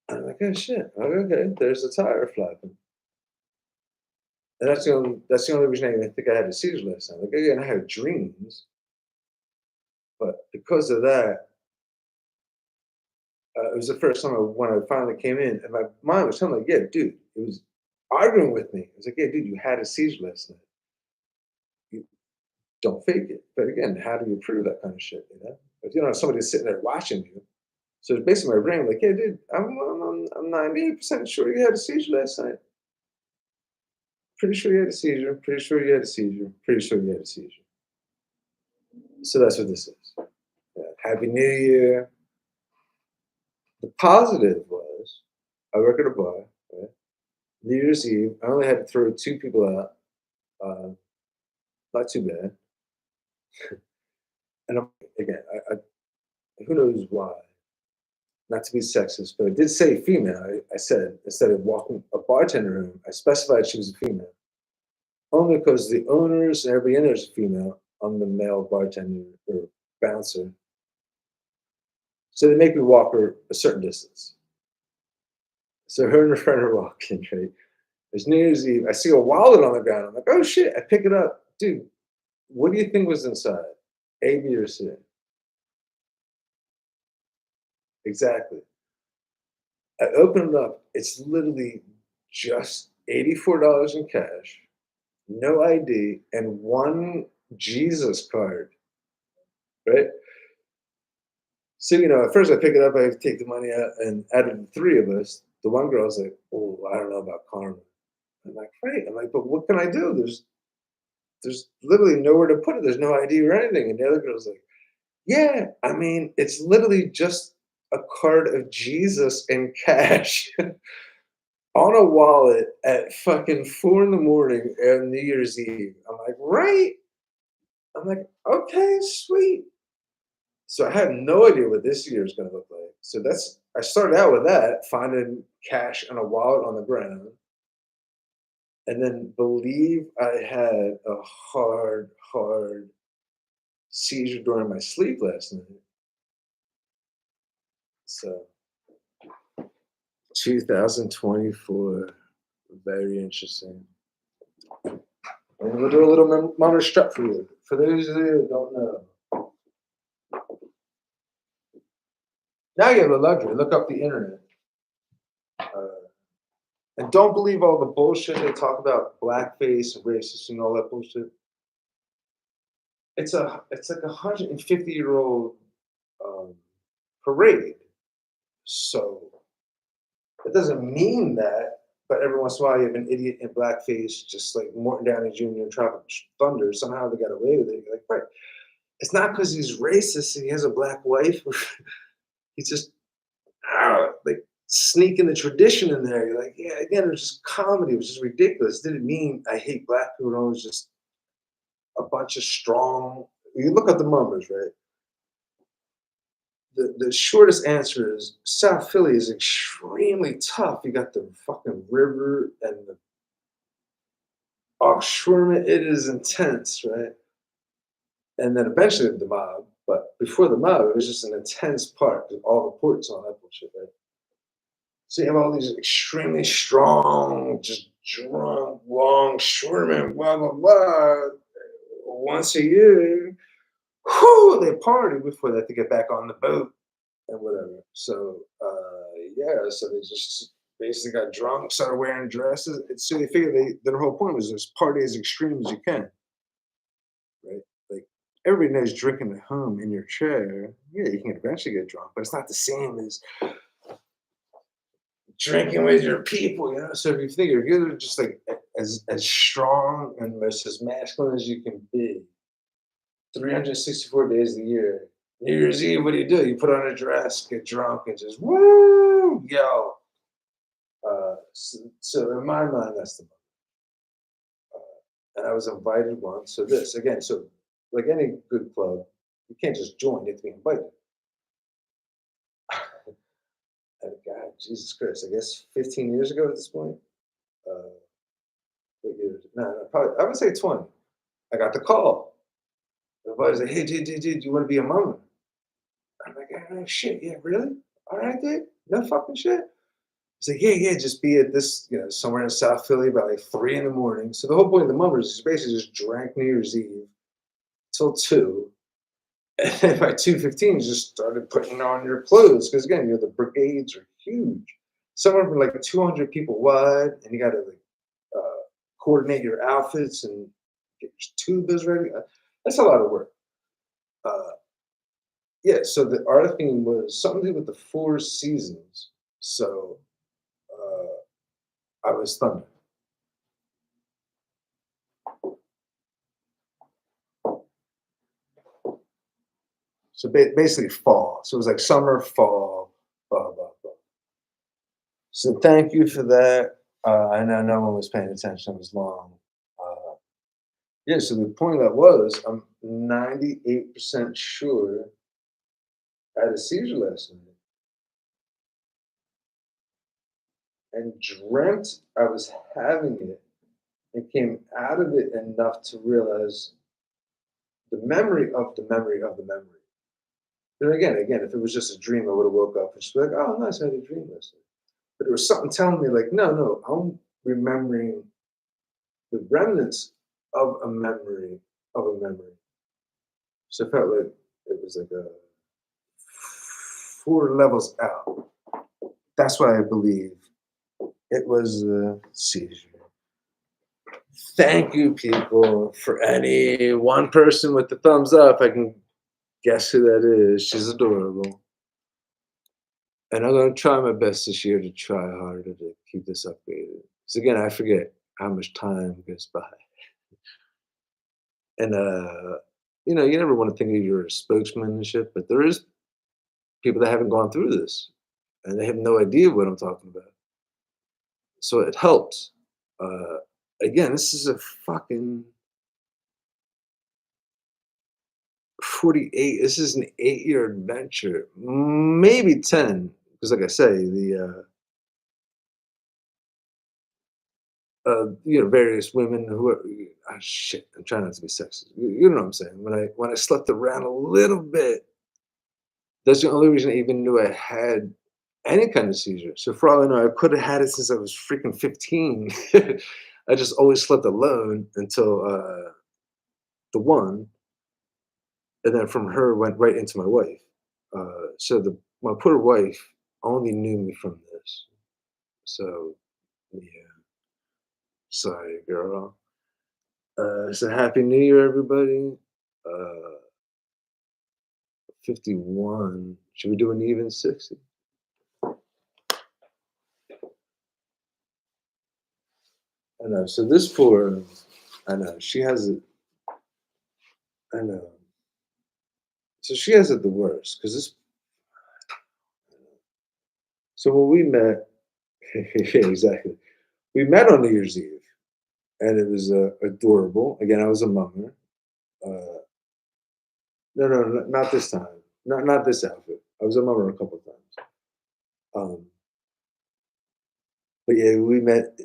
I'm like, oh shit, okay, there's the tire flapping. And that's the only reason I even think I had a seizure last night. Like, again, I had dreams, but because of that, it was the first time when I finally came in, and my mind was telling me, like, yeah, dude, it was arguing with me. It was like, yeah, dude, you had a seizure last night. You don't fake it. But again, how do you prove that kind of shit? If you don't have somebody sitting there watching you. So it's basically my brain, like, yeah, dude, I'm 98% sure you had a seizure last night. Pretty sure you had a seizure. Pretty sure you had a seizure. Pretty sure you had a seizure. So that's what this is. Yeah. Happy New Year. The positive was I work at a bar. Right? New Year's Eve, I only had to throw two people out. Uh, not too bad. And again, who knows why? Not to be sexist, but I did say female. I said instead of walking a bartender room, I specified she was a female. Only because the owners and everybody in there is a female. I'm the male bartender or bouncer. So they make me walk her a certain distance. So her and her friend are walking, right? It's New Year's Eve. I see a wallet on the ground. I'm like, oh shit. I pick it up. Dude, what do you think was inside? A, B, or C? Exactly. I open it up. It's literally just $84 in cash, no ID, and one Jesus card, right? So, at first I pick it up, I take the money out, and out of the three of us, the one girl's like, oh, I don't know about karma. I'm like, right. I'm like, but what can I do? there's literally nowhere to put it. There's no ID or anything." And the other girl's like, "Yeah, I mean, it's literally just a card of Jesus and cash on a wallet at fucking 4 in the morning on New Year's Eve." I'm like, "Right?" I'm like, "Okay, sweet." So I had no idea what this year is gonna look like. So that's I started out with that, finding cash and a wallet on the ground, and then believe I had a hard seizure during my sleep last night. So 2024, very interesting. And we'll do a little monitor strap for you. For those of you who don't know, now you have the luxury. Look up the internet. Uh, and don't believe all the bullshit they talk about blackface and racist and all that bullshit. It's like 150-year-old um, parade. So it doesn't mean that, but every once in a while you have an idiot in blackface, just like Morton Downey Jr. in Tropic Thunder. Somehow they got away with it. You're like, right. It's not because he's racist and he has a black wife. He's just like sneaking the tradition in there. You're like, yeah, again, it was just comedy. It was just ridiculous. Didn't mean I hate black people. It was just a bunch of strong. You look at the numbers, right? The shortest answer is South Philly is extremely tough. You got the fucking river and the offshoreman. It is intense, right? And then eventually the mob. But before the mob, it was just an intense part because all the ports on that bullshit, right? So you have all these extremely strong, just drunk, longshoremen, blah, blah, blah. Once a year, whoo, they party before they have to get back on the boat and whatever. So, yeah, so they just basically got drunk, started wearing dresses. So they figured their whole point was just party as extreme as you can, right? Like everybody knows drinking at home in your chair, yeah, you can eventually get drunk, but it's not the same as drinking with your people, you know. So if you think you're just like as strong and as masculine as you can be, 364 days a year. New Year's Eve, what do? You put on a dress, get drunk, and just woo, yo. So in my mind, that's the moment. And I was invited once. So this again, so like any good club, you can't just join; you have to be invited. And God, Jesus Christ, I guess 15 years ago at this point. Uh, what year? No, probably I would say 20. I got the call. Everybody's like, "Hey, dude, do you want to be a mama?" I'm like, "Oh shit, yeah, really? All right, dude, no fucking shit." He's like, "Yeah, just be at this, somewhere in South Philly by like 3 in the morning." So the whole point of the mummers is basically just drank New Year's Eve till 2. And then by 2:15, you just started putting on your clothes. Because again, the brigades are huge. Some of them are like 200 people wide, and you got to like coordinate your outfits and get your tubas ready. That's a lot of work. Uh, yeah, so our theme was something to do with the four seasons. So I was thunder. So basically fall. So it was like summer, fall, blah, blah, blah. So thank you for that. I know no one was paying attention. It was long. Uh, yeah, so the point of that was I'm 98% sure I had a seizure last night and dreamt I was having it and came out of it enough to realize the memory of the memory of the memory. Then again, if it was just a dream, I would have woke up and just be like, "Oh, nice, I had a dream last night." But there was something telling me, like, no, I'm remembering the remnants of a memory of a memory. So it felt like it was like a 4 levels out. That's why I believe it was a seizure. Thank you, people. For any one person with the thumbs up, I can guess who that is. She's adorable. And I'm going to try my best this year to try harder to keep this updated. Because again, I forget how much time goes by. And you never want to think of you're a spokesman and shit, but there is people that haven't gone through this, and they have no idea what I'm talking about. So it helps. Uh, Again, this is a fucking 48. This is an 8-year adventure, maybe 10, because like I say, various women who are shit. I'm trying not to be sexist. You know what I'm saying? When I slept around a little bit, that's the only reason I even knew I had any kind of seizure. So for all I know, I could have had it since I was freaking 15. I just always slept alone until the one, and then from her went right into my wife. So my poor wife only knew me from this. So yeah, sorry, girl. So happy New Year, everybody. Uh, 51. Should we do an even 60? I know. So this poor, I know she has it. I know. So she has it the worst because this. So when we met, yeah, exactly. We met on New Year's Eve, and it was adorable. Again, I was a mummer. Uh, no, no, no, not this time. Not this outfit. I was a mummer a couple of times. Um, but yeah, we met.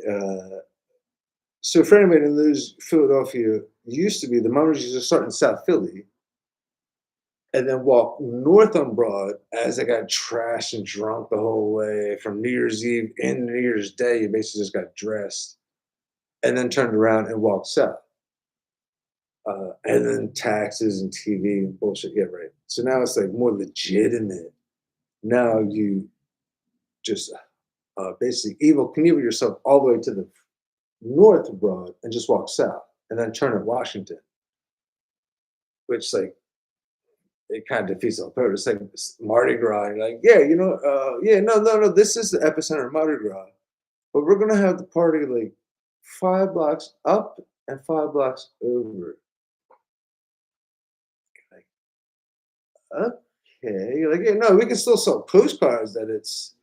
So a friend of mine who lives Philadelphia used to be the mummers used to start in South Philly and then walk north on Broad as I got trashed and drunk the whole way from New Year's Eve and New Year's Day. You basically just got dressed and then turned around and walked south. And then taxes and TV and bullshit. Yeah, right. So now it's like more legitimate. Now you just basically evil Knievel yourself all the way to the north of Broad and just walk south and then turn at Washington, which like it kind of defeats the whole purpose. Like Mardi Gras, you're like, yeah, yeah, no, no, no, this is the epicenter of Mardi Gras, but we're gonna have the party like 5 blocks up and 5 blocks over. Like, okay, you're like, yeah, no, we can still sell postcards that it's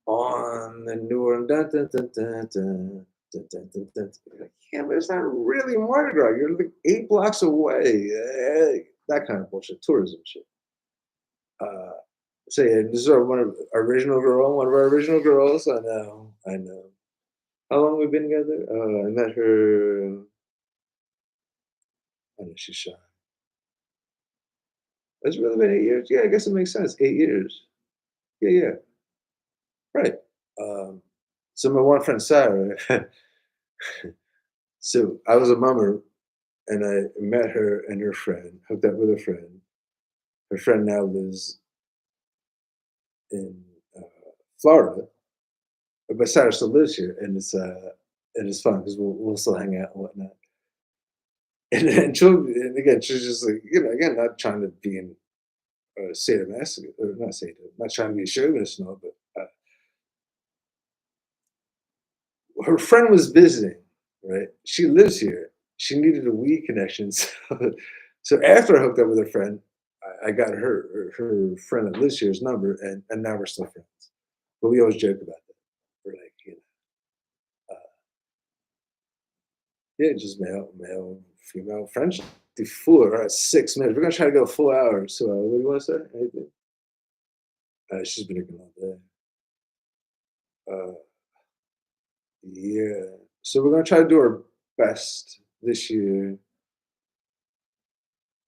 on the New Orleans. Dun, dun, dun, dun, dun, dun, dun, dun, dun. You're like, yeah, but it's not really Mardi Gras. You're like 8 blocks away. That kind of bullshit, tourism shit. Uh, so yeah, this is one of our original girls. I know, I know. How long we been together? I met her. I know she's shy. It's really been 8 years. Yeah, I guess it makes sense. 8 years. Yeah, yeah, right. Um, so my one friend Sarah. So I was a mummer, and I met her and her friend. Hooked up with her friend. Her friend now lives in uh, Florida, but Sarah still lives here, and it's fun because we'll still hang out and whatnot. And again, she's just like, again, not trying to be in sadomasochism, or not sadist, not trying to be a chauvinist and all, but her friend was visiting, right? She lives here. She needed a weed connection. So after I hooked up with her friend, I got her friend that lives here's number, and now we're still friends. But we always joke about that. We're like, yeah, just male, female friendship. Do 6 minutes. We're gonna try to go 4 hours. So, what do you want to say? Anything? She's been drinking all day. Uh, yeah. So we're gonna try to do our best this year.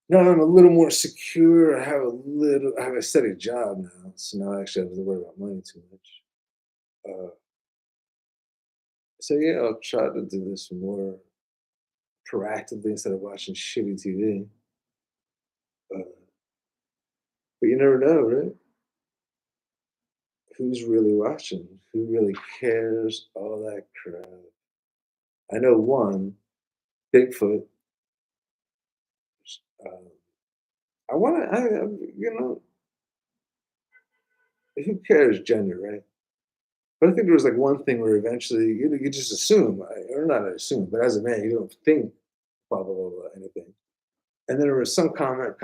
Now I'm a little more secure. I have a steady job now, so now I actually have to worry about money too much. Uh, so yeah, I'll try to do this more proactively instead of watching shitty TV. Uh, but you never know, right? Who's really watching? Who really cares? All that crap. I know one, Bigfoot. Um, I want to, who cares gender, right? But I think there was like one thing where eventually you just assume, or not assume, but as a man, you don't think blah, blah, blah, blah, anything. And then there was some comment.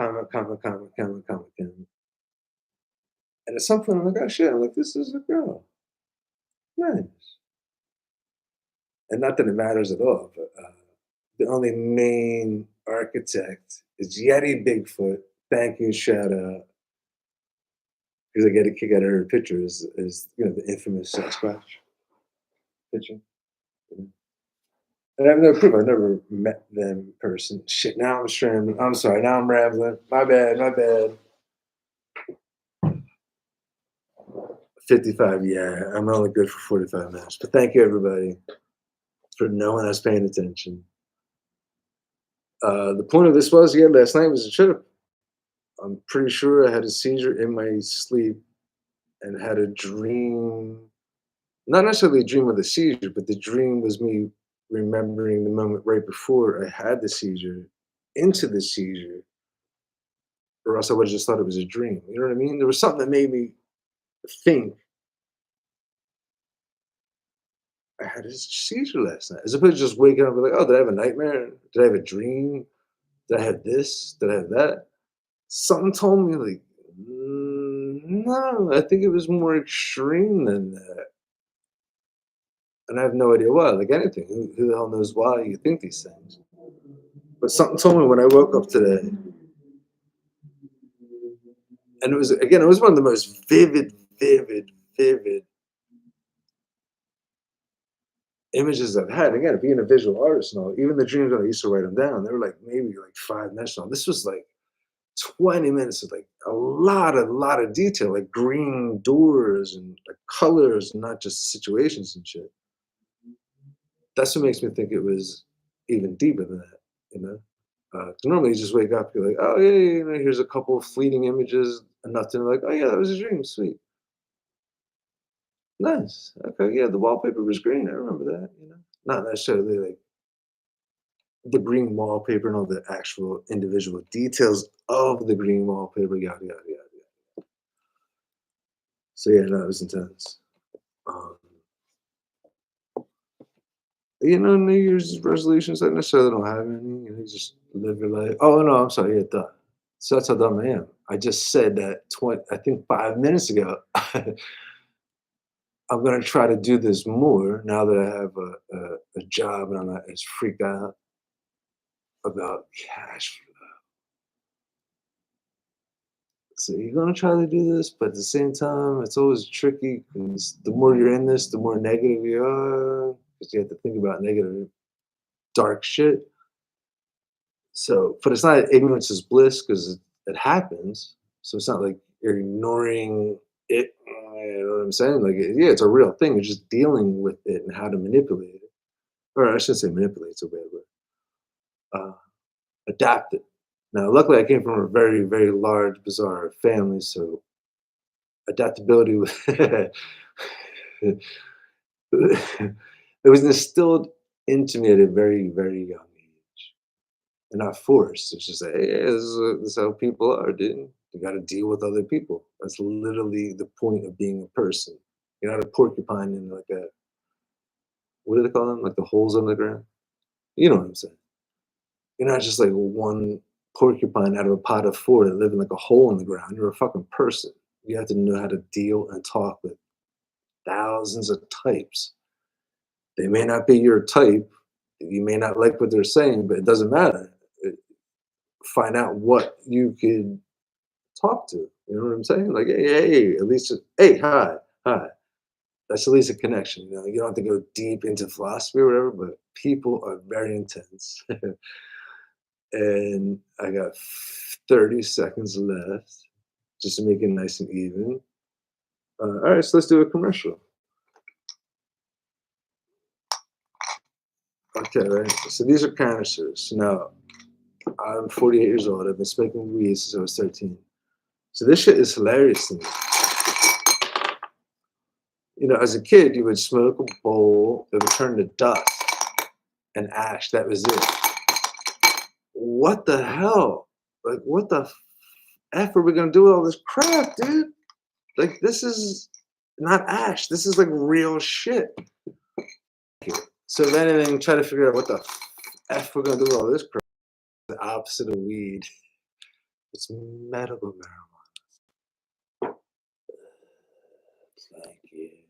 And at some point, I'm like, oh shit, I'm like, this is a girl. Nice. And not that it matters at all, but the only main architect is Yeti Bigfoot. Thank you, shout out. Because I get a kick out of her picture is the infamous Sasquatch picture. You know? And I have no proof. I've never met them in person. Shit, now I'm stranded. I'm sorry. Now I'm rambling. My bad. My bad. 55. Yeah, I'm only good for 45 minutes. But thank you, everybody, for knowing I was paying attention. The point of this was, yeah, last night was a trip. I'm pretty sure I had a seizure in my sleep and had a dream. Not necessarily a dream with a seizure, but the dream was me remembering the moment right before I had the seizure into the seizure, or else I would have just thought it was a dream. You know what I mean? There was something that made me think I had a seizure last night, as opposed to just waking up and like, oh, did I have a nightmare? Did I have a dream? Did I have this? Did I have that? Something told me like, no, I think it was more extreme than that. And I have no idea why, like anything. Who the hell knows why you think these things? But something told me when I woke up today, and it was again, it was one of the most vivid images I've had. Again, being a visual artist and all, even the dreams when I used to write them down, they were like maybe like 5 minutes long. This was like 20 minutes of like a lot of detail, like green doors and like colors, not just situations and shit. That's what makes me think it was even deeper than that, you know? 'Cause normally you just wake up, you're like, oh yeah, here's a couple of fleeting images, and nothing like, oh yeah, that was a dream, sweet, nice, okay, yeah, the wallpaper was green, I remember that, not necessarily like the green wallpaper and all the actual individual details of the green wallpaper, yada yada yada. So yeah, no, it was intense. Um, New Year's resolutions, I necessarily don't have any. You just live your life. Oh no, I'm sorry, yeah, duh. So that's how dumb I am. I just said that I think 5 minutes ago. I'm gonna try to do this more now that I have a job and I'm not as freaked out about cash flow. So you're gonna try to do this, but at the same time, it's always tricky because the more you're in this, the more negative you are. Because you have to think about negative, dark shit. So, but it's not ignorance is bliss because it happens. So it's not like you're ignoring it. You know what I'm saying? Like, yeah, it's a real thing. You're just dealing with it and how to manipulate it. Or I shouldn't say manipulate. It's a bad word. Adapt it. Now, luckily, I came from a very large, bizarre family, so adaptability was it was instilled into me at a very young age, and not forced. It's just like, hey, yeah, this is how people are, dude. You got to deal with other people. That's literally the point of being a person. You're not a porcupine in like a what do they call them? Like the holes on the ground. You know what I'm saying? You're not just like one porcupine out of a pot of four that live in like a hole in the ground. You're a fucking person. You have to know how to deal and talk with thousands of types. They may not be your type. You may not like what they're saying, but it doesn't matter. Find out what you could talk to. You know what I'm saying? Like, hey, at least, hey, hi. That's at least a connection. You don't have to go deep into philosophy or whatever, but people are very intense. And I got 30 seconds left just to make it nice and even. All right, so let's do a commercial. Okay, right. So these are canisters. Now, I'm 48 years old. I've been smoking weed since I was 13. So this shit is hilarious to me. As a kid, you would smoke a bowl, it would turn to dust and ash. That was it. What the hell? Like, what the F are we gonna do with all this crap, dude? Like, this is not ash. This is like real shit. So if anything, try to figure out what the If we're gonna do all this crap, the opposite of weed, it's medical marijuana. It's like, yeah.